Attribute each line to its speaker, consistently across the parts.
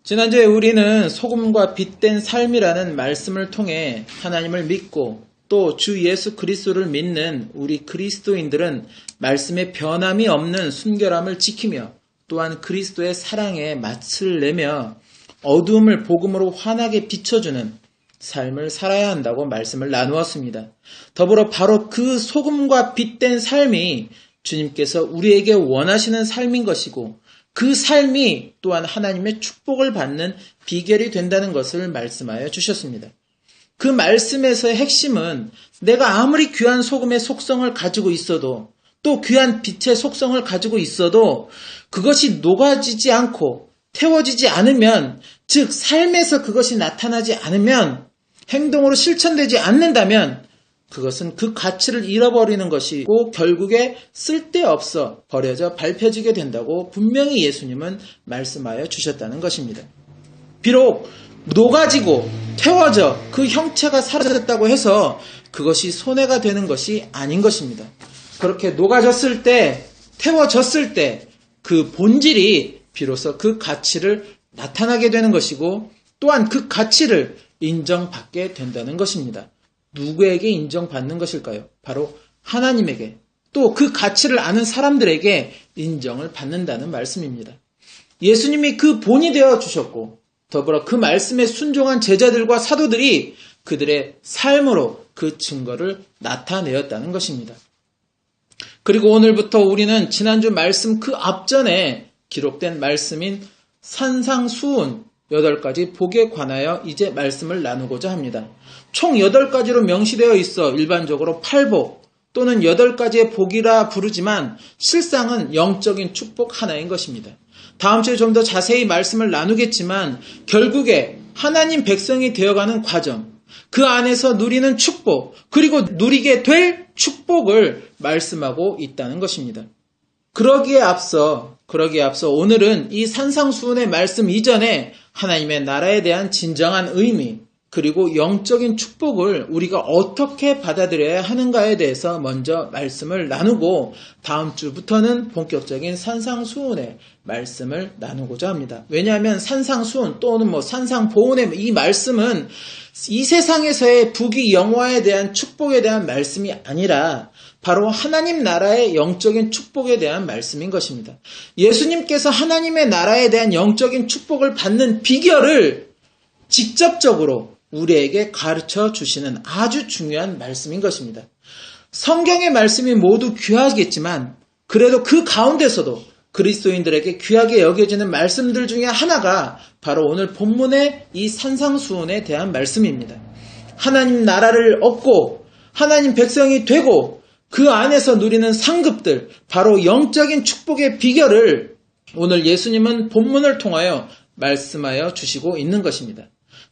Speaker 1: 지난주에 우리는 소금과 빛된 삶이라는 말씀을 통해 하나님을 믿고 또 주 예수 그리스도를 믿는 우리 그리스도인들은 말씀에 변함이 없는 순결함을 지키며 또한 그리스도의 사랑에 맛을 내며 어두움을 복음으로 환하게 비춰주는 삶을 살아야 한다고 말씀을 나누었습니다. 더불어 바로 그 소금과 빛된 삶이 주님께서 우리에게 원하시는 삶인 것이고 그 삶이 또한 하나님의 축복을 받는 비결이 된다는 것을 말씀하여 주셨습니다. 그 말씀에서의 핵심은 내가 아무리 귀한 소금의 속성을 가지고 있어도 또 귀한 빛의 속성을 가지고 있어도 그것이 녹아지지 않고 태워지지 않으면, 즉 삶에서 그것이 나타나지 않으면, 행동으로 실천되지 않는다면 그것은 그 가치를 잃어버리는 것이고 결국에 쓸데없어 버려져 밟혀지게 된다고 분명히 예수님은 말씀하여 주셨다는 것입니다. 비록 녹아지고 태워져 그 형체가 사라졌다고 해서 그것이 손해가 되는 것이 아닌 것입니다. 그렇게 녹아졌을 때, 태워졌을 때 그 본질이 비로소 그 가치를 나타나게 되는 것이고 또한 그 가치를 인정받게 된다는 것입니다. 누구에게 인정받는 것일까요? 바로 하나님에게, 또 그 가치를 아는 사람들에게 인정을 받는다는 말씀입니다. 예수님이 그 본이 되어 주셨고 더불어 그 말씀에 순종한 제자들과 사도들이 그들의 삶으로 그 증거를 나타내었다는 것입니다. 그리고 오늘부터 우리는 지난주 말씀 그 앞전에 기록된 말씀인 산상수훈 8가지 복에 관하여 이제 말씀을 나누고자 합니다. 총 8가지로 명시되어 있어 일반적으로 8복 또는 8가지의 복이라 부르지만 실상은 영적인 축복 하나인 것입니다. 다음 주에 좀 더 자세히 말씀을 나누겠지만 결국에 하나님 백성이 되어가는 과정, 그 안에서 누리는 축복, 그리고 누리게 될 축복을 말씀하고 있다는 것입니다. 그러기에 앞서 오늘은 이 산상수훈의 말씀 이전에 하나님의 나라에 대한 진정한 의미, 그리고 영적인 축복을 우리가 어떻게 받아들여야 하는가에 대해서 먼저 말씀을 나누고 다음 주부터는 본격적인 산상수훈의 말씀을 나누고자 합니다. 왜냐하면 산상수훈 또는 산상보훈의 이 말씀은 이 세상에서의 부귀 영화에 대한 축복에 대한 말씀이 아니라 바로 하나님 나라의 영적인 축복에 대한 말씀인 것입니다. 예수님께서 하나님의 나라에 대한 영적인 축복을 받는 비결을 직접적으로 우리에게 가르쳐 주시는 아주 중요한 말씀인 것입니다. 성경의 말씀이 모두 귀하겠지만 그래도 그 가운데서도 그리스도인들에게 귀하게 여겨지는 말씀들 중에 하나가 바로 오늘 본문의 이 산상수훈에 대한 말씀입니다. 하나님 나라를 얻고 하나님 백성이 되고 그 안에서 누리는 상급들, 바로 영적인 축복의 비결을 오늘 예수님은 본문을 통하여 말씀하여 주시고 있는 것입니다.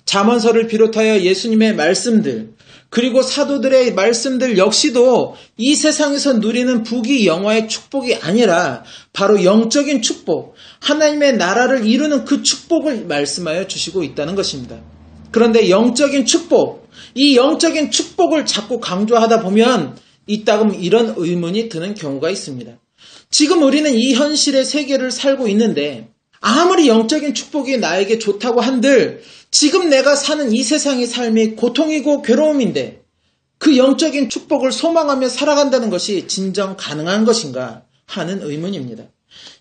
Speaker 1: 잠언서를 비롯하여 예수님의 말씀들, 그리고 사도들의 말씀들 역시도 이 세상에서 누리는 부귀 영화의 축복이 아니라 바로 영적인 축복, 하나님의 나라를 이루는 그 축복을 말씀하여 주시고 있다는 것입니다. 그런데 영적인 축복, 이 영적인 축복을 자꾸 강조하다 보면 이따금 이런 의문이 드는 경우가 있습니다. 지금 우리는 이 현실의 세계를 살고 있는데 아무리 영적인 축복이 나에게 좋다고 한들 지금 내가 사는 이 세상의 삶이 고통이고 괴로움인데 그 영적인 축복을 소망하며 살아간다는 것이 진정 가능한 것인가 하는 의문입니다.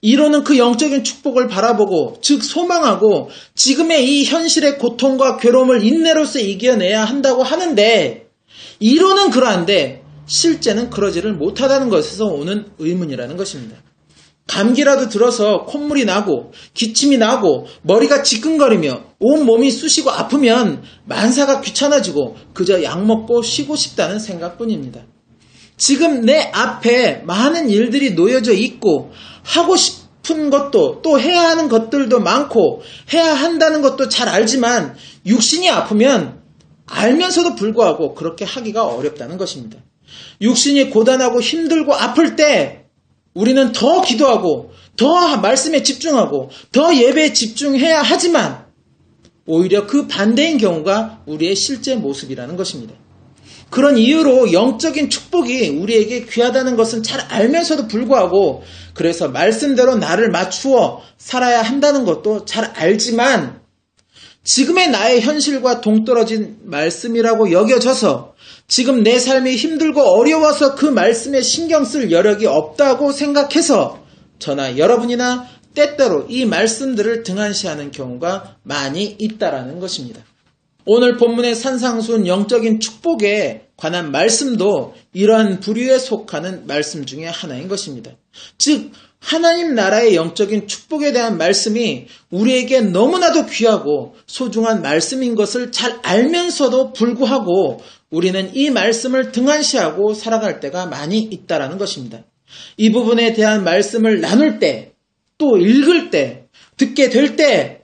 Speaker 1: 이로는 그 영적인 축복을 바라보고 즉 소망하고 지금의 이 현실의 고통과 괴로움을 인내로서 이겨내야 한다고 하는데 이로는 그러한데 실제는 그러지를 못하다는 것에서 오는 의문이라는 것입니다. 감기라도 들어서 콧물이 나고 기침이 나고 머리가 지끈거리며 온몸이 쑤시고 아프면 만사가 귀찮아지고 그저 약 먹고 쉬고 싶다는 생각뿐입니다. 지금 내 앞에 많은 일들이 놓여져 있고 하고 싶은 것도 또 해야 하는 것들도 많고 해야 한다는 것도 잘 알지만 육신이 아프면 알면서도 불구하고 그렇게 하기가 어렵다는 것입니다. 육신이 고단하고 힘들고 아플 때 우리는 더 기도하고 더 말씀에 집중하고 더 예배에 집중해야 하지만 오히려 그 반대인 경우가 우리의 실제 모습이라는 것입니다. 그런 이유로 영적인 축복이 우리에게 귀하다는 것은 잘 알면서도 불구하고 그래서 말씀대로 나를 맞추어 살아야 한다는 것도 잘 알지만 지금의 나의 현실과 동떨어진 말씀이라고 여겨져서 지금 내 삶이 힘들고 어려워서 그 말씀에 신경 쓸 여력이 없다고 생각해서 저나 여러분이나 때때로 이 말씀들을 등한시하는 경우가 많이 있다라는 것입니다. 오늘 본문의 산상수훈 영적인 축복에 관한 말씀도 이러한 부류에 속하는 말씀 중에 하나인 것입니다. 즉 하나님 나라의 영적인 축복에 대한 말씀이 우리에게 너무나도 귀하고 소중한 말씀인 것을 잘 알면서도 불구하고 우리는 이 말씀을 등한시하고 살아갈 때가 많이 있다라는 것입니다. 이 부분에 대한 말씀을 나눌 때, 또 읽을 때, 듣게 될 때,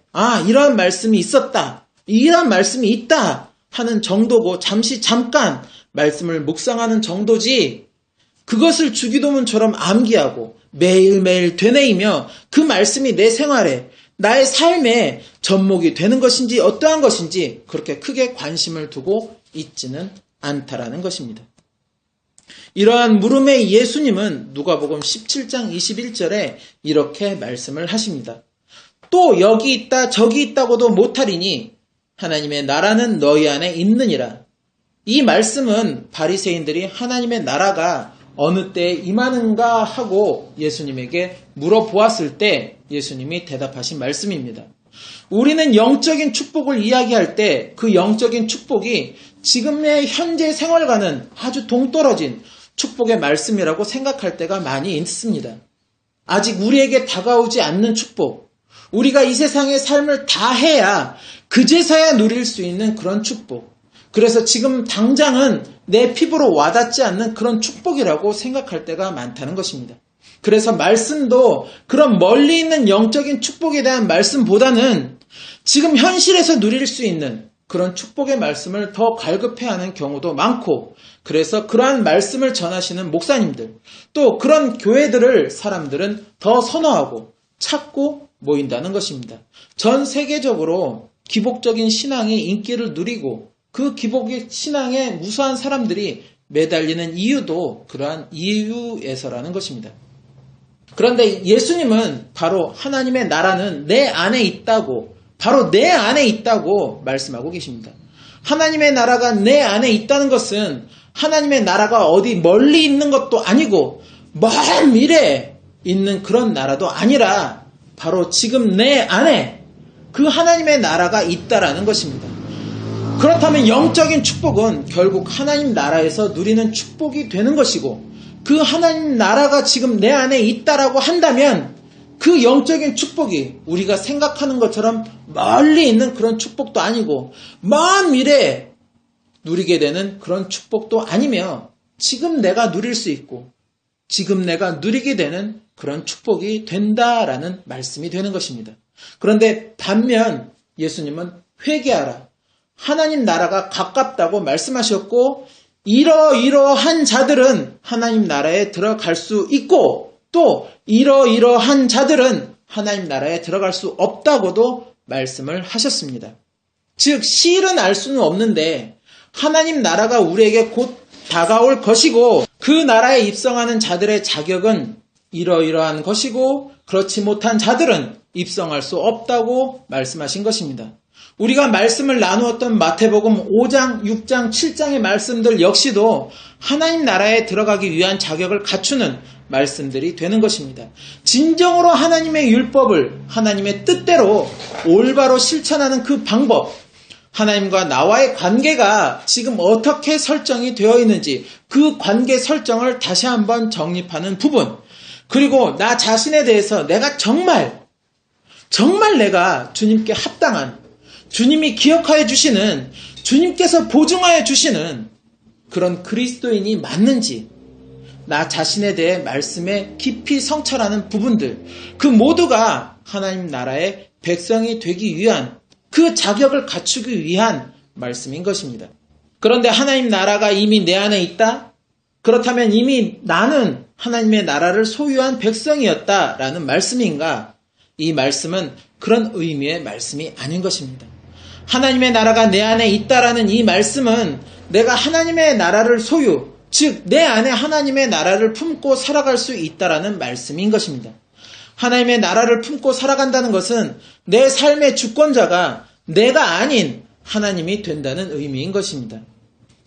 Speaker 1: 이러한 말씀이 있었다, 이러한 말씀이 있다 하는 정도고 잠깐 말씀을 묵상하는 정도지 그것을 주기도문처럼 암기하고 매일매일 되뇌이며 그 말씀이 내 생활에 나의 삶에 접목이 되는 것인지 어떠한 것인지 그렇게 크게 관심을 두고 있지는 않다라는 것입니다. 이러한 물음에 예수님은 누가복음 17장 21절에 이렇게 말씀을 하십니다. 또 여기 있다 저기 있다고도 못하리니 하나님의 나라는 너희 안에 있느니라. 이 말씀은 바리새인들이 하나님의 나라가 어느 때에 임하는가 하고 예수님에게 물어보았을 때 예수님이 대답하신 말씀입니다. 우리는 영적인 축복을 이야기할 때 그 영적인 축복이 지금의 현재 생활과는 아주 동떨어진 축복의 말씀이라고 생각할 때가 많이 있습니다. 아직 우리에게 다가오지 않는 축복, 우리가 이 세상의 삶을 다 해야 그제서야 누릴 수 있는 그런 축복, 그래서 지금 당장은 내 피부로 와닿지 않는 그런 축복이라고 생각할 때가 많다는 것입니다. 그래서 말씀도 그런 멀리 있는 영적인 축복에 대한 말씀보다는 지금 현실에서 누릴 수 있는 그런 축복의 말씀을 더 갈급해하는 경우도 많고, 그래서 그러한 말씀을 전하시는 목사님들, 또 그런 교회들을 사람들은 더 선호하고 찾고 모인다는 것입니다. 전 세계적으로 기복적인 신앙이 인기를 누리고 그 기복의 신앙에 무수한 사람들이 매달리는 이유도 그러한 이유에서라는 것입니다. 그런데 예수님은 바로 하나님의 나라는 내 안에 있다고, 바로 내 안에 있다고 말씀하고 계십니다. 하나님의 나라가 내 안에 있다는 것은 하나님의 나라가 어디 멀리 있는 것도 아니고 먼 미래에 있는 그런 나라도 아니라 바로 지금 내 안에 그 하나님의 나라가 있다라는 것입니다. 그렇다면 영적인 축복은 결국 하나님 나라에서 누리는 축복이 되는 것이고, 그 하나님 나라가 지금 내 안에 있다라고 한다면 그 영적인 축복이 우리가 생각하는 것처럼 멀리 있는 그런 축복도 아니고 먼 미래에 누리게 되는 그런 축복도 아니며 지금 내가 누릴 수 있고 지금 내가 누리게 되는 그런 축복이 된다라는 말씀이 되는 것입니다. 그런데 반면 예수님은 회개하라, 하나님 나라가 가깝다고 말씀하셨고, 이러이러한 자들은 하나님 나라에 들어갈 수 있고 또 이러이러한 자들은 하나님 나라에 들어갈 수 없다고도 말씀을 하셨습니다. 즉 실은 알 수는 없는데 하나님 나라가 우리에게 곧 다가올 것이고 그 나라에 입성하는 자들의 자격은 이러이러한 것이고 그렇지 못한 자들은 입성할 수 없다고 말씀하신 것입니다. 우리가 말씀을 나누었던 마태복음 5장, 6장, 7장의 말씀들 역시도 하나님 나라에 들어가기 위한 자격을 갖추는 말씀들이 되는 것입니다. 진정으로 하나님의 율법을 하나님의 뜻대로 올바로 실천하는 그 방법, 하나님과 나와의 관계가 지금 어떻게 설정이 되어 있는지 그 관계 설정을 다시 한번 정립하는 부분, 그리고 나 자신에 대해서 내가 정말 내가 주님께 합당한, 주님이 기억하여 주시는, 주님께서 보증하여 주시는 그런 그리스도인이 맞는지, 나 자신에 대해 말씀에 깊이 성찰하는 부분들, 그 모두가 하나님 나라의 백성이 되기 위한 그 자격을 갖추기 위한 말씀인 것입니다. 그런데 하나님 나라가 이미 내 안에 있다? 그렇다면 이미 나는 하나님의 나라를 소유한 백성이었다라는 말씀인가? 이 말씀은 그런 의미의 말씀이 아닌 것입니다. 하나님의 나라가 내 안에 있다라는 이 말씀은 내가 하나님의 나라를 소유, 즉 내 안에 하나님의 나라를 품고 살아갈 수 있다라는 말씀인 것입니다. 하나님의 나라를 품고 살아간다는 것은 내 삶의 주권자가 내가 아닌 하나님이 된다는 의미인 것입니다.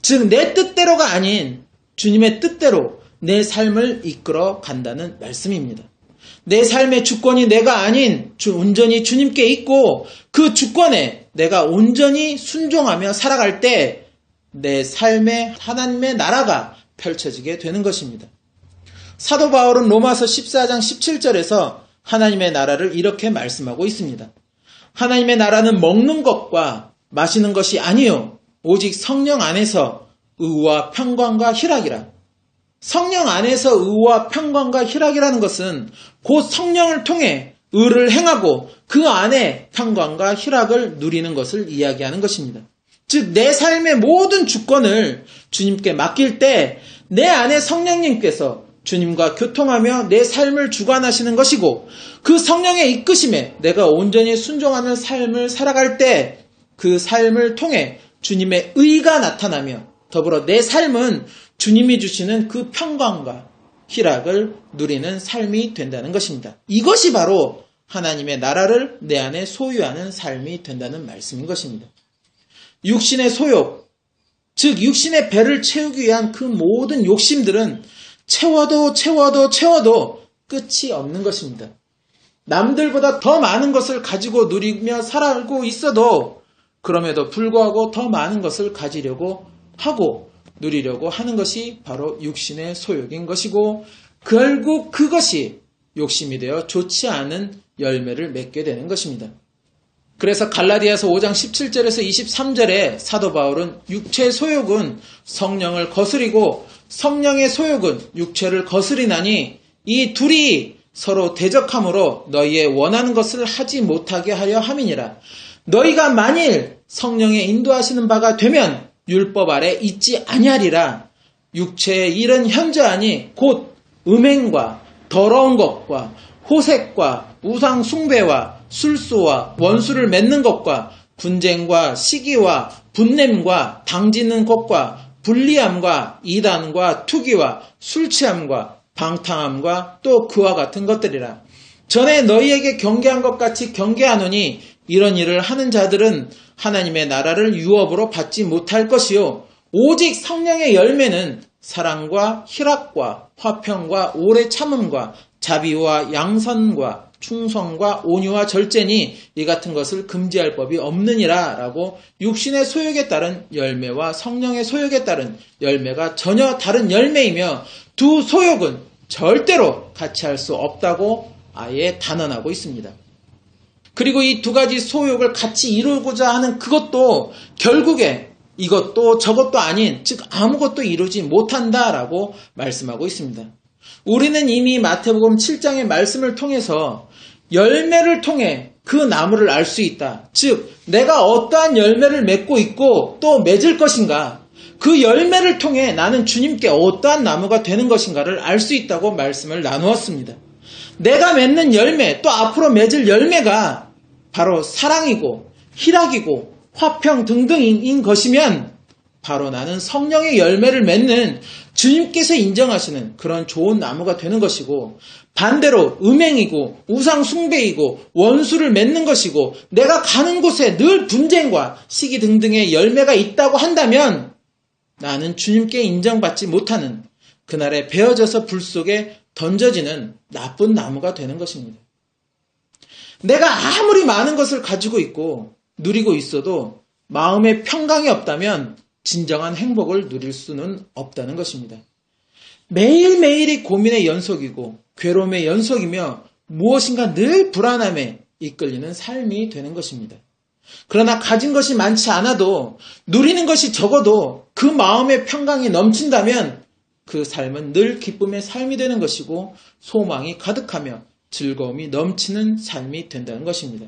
Speaker 1: 즉, 내 뜻대로가 아닌 주님의 뜻대로 내 삶을 이끌어 간다는 말씀입니다. 내 삶의 주권이 내가 아닌 온전히 주님께 있고 그 주권에 내가 온전히 순종하며 살아갈 때 내 삶에 하나님의 나라가 펼쳐지게 되는 것입니다. 사도 바울은 로마서 14장 17절에서 하나님의 나라를 이렇게 말씀하고 있습니다. 하나님의 나라는 먹는 것과 마시는 것이 아니요 오직 성령 안에서 의와 평강과 희락이라. 성령 안에서 의와 평강과 희락이라는 것은 곧 성령을 통해 의를 행하고 그 안에 평강과 희락을 누리는 것을 이야기하는 것입니다. 즉, 내 삶의 모든 주권을 주님께 맡길 때 내 안에 성령님께서 주님과 교통하며 내 삶을 주관하시는 것이고 그 성령의 이끄심에 내가 온전히 순종하는 삶을 살아갈 때 그 삶을 통해 주님의 의가 나타나며 더불어 내 삶은 주님이 주시는 그 평강과 희락을 누리는 삶이 된다는 것입니다. 이것이 바로 하나님의 나라를 내 안에 소유하는 삶이 된다는 말씀인 것입니다. 육신의 소욕, 즉 육신의 배를 채우기 위한 그 모든 욕심들은 채워도 끝이 없는 것입니다. 남들보다 더 많은 것을 가지고 누리며 살아가고 있어도 그럼에도 불구하고 더 많은 것을 가지려고 하고 누리려고 하는 것이 바로 육신의 소욕인 것이고 결국 그것이 욕심이 되어 좋지 않은 열매를 맺게 되는 것입니다. 그래서 갈라디아서 5장 17절에서 23절에 사도 바울은 육체의 소욕은 성령을 거스리고 성령의 소욕은 육체를 거스리나니 이 둘이 서로 대적함으로 너희의 원하는 것을 하지 못하게 하려 함이니라. 너희가 만일 성령의 인도하시는 바가 되면 율법 아래 있지 아니하리라. 육체의 일은 현저하니 곧 음행과 더러운 것과 호색과 우상 숭배와 술수와 원수를 맺는 것과 분쟁과 시기와 분냄과 당지는 것과 불리함과 이단과 투기와 술취함과 방탕함과 또 그와 같은 것들이라. 전에 너희에게 경계한 것 같이 경계하노니 이런 일을 하는 자들은 하나님의 나라를 유업으로 받지 못할 것이요 오직 성령의 열매는 사랑과 희락과 화평과 오래 참음과 자비와 양선과 충성과 온유와 절제니 이 같은 것을 금지할 법이 없느니라 라고 육신의 소욕에 따른 열매와 성령의 소욕에 따른 열매가 전혀 다른 열매이며 두 소욕은 절대로 같이 할 수 없다고 아예 단언하고 있습니다. 그리고 이 두 가지 소욕을 같이 이루고자 하는 그것도 결국에 이것도 저것도 아닌 즉 아무것도 이루지 못한다라고 말씀하고 있습니다. 우리는 이미 마태복음 7장의 말씀을 통해서 열매를 통해 그 나무를 알 수 있다. 즉 내가 어떠한 열매를 맺고 있고 또 맺을 것인가 그 열매를 통해 나는 주님께 어떠한 나무가 되는 것인가를 알 수 있다고 말씀을 나누었습니다. 내가 맺는 열매 또 앞으로 맺을 열매가 바로 사랑이고 희락이고 화평 등등인 것이면 바로 나는 성령의 열매를 맺는 주님께서 인정하시는 그런 좋은 나무가 되는 것이고 반대로 음행이고 우상 숭배이고 원수를 맺는 것이고 내가 가는 곳에 늘 분쟁과 시기 등등의 열매가 있다고 한다면 나는 주님께 인정받지 못하는 그날에 베어져서 불 속에 던져지는 나쁜 나무가 되는 것입니다. 내가 아무리 많은 것을 가지고 있고 누리고 있어도 마음에 평강이 없다면 진정한 행복을 누릴 수는 없다는 것입니다. 매일매일이 고민의 연속이고 괴로움의 연속이며 무엇인가 늘 불안함에 이끌리는 삶이 되는 것입니다. 그러나 가진 것이 많지 않아도 누리는 것이 적어도 그 마음의 평강이 넘친다면 그 삶은 늘 기쁨의 삶이 되는 것이고 소망이 가득하며 즐거움이 넘치는 삶이 된다는 것입니다.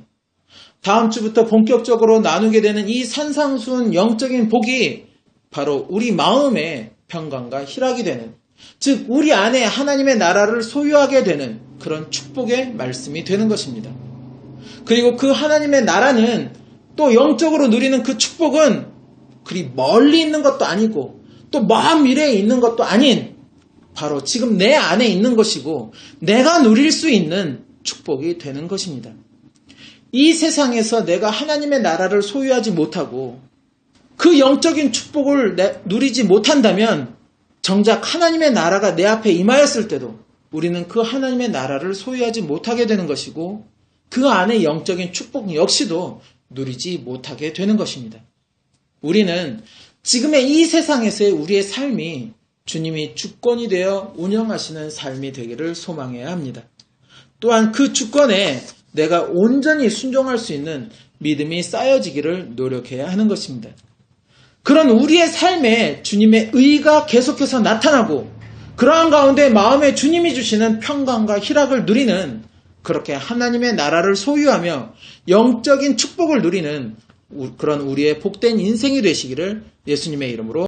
Speaker 1: 다음 주부터 본격적으로 나누게 되는 이 산상수훈 영적인 복이 바로 우리 마음의 평강과 희락이 되는 즉 우리 안에 하나님의 나라를 소유하게 되는 그런 축복의 말씀이 되는 것입니다. 그리고 그 하나님의 나라는 또 영적으로 누리는 그 축복은 그리 멀리 있는 것도 아니고 또 먼 미래에 있는 것도 아닌 바로 지금 내 안에 있는 것이고 내가 누릴 수 있는 축복이 되는 것입니다. 이 세상에서 내가 하나님의 나라를 소유하지 못하고 그 영적인 축복을 누리지 못한다면 정작 하나님의 나라가 내 앞에 임하였을 때도 우리는 그 하나님의 나라를 소유하지 못하게 되는 것이고 그 안에 영적인 축복 역시도 누리지 못하게 되는 것입니다. 우리는 지금의 이 세상에서의 우리의 삶이 주님이 주권이 되어 운영하시는 삶이 되기를 소망해야 합니다. 또한 그 주권에 내가 온전히 순종할 수 있는 믿음이 쌓여지기를 노력해야 하는 것입니다. 그런 우리의 삶에 주님의 의가 계속해서 나타나고 그러한 가운데 마음에 주님이 주시는 평강과 희락을 누리는 그렇게 하나님의 나라를 소유하며 영적인 축복을 누리는 그런 우리의 복된 인생이 되시기를 예수님의 이름으로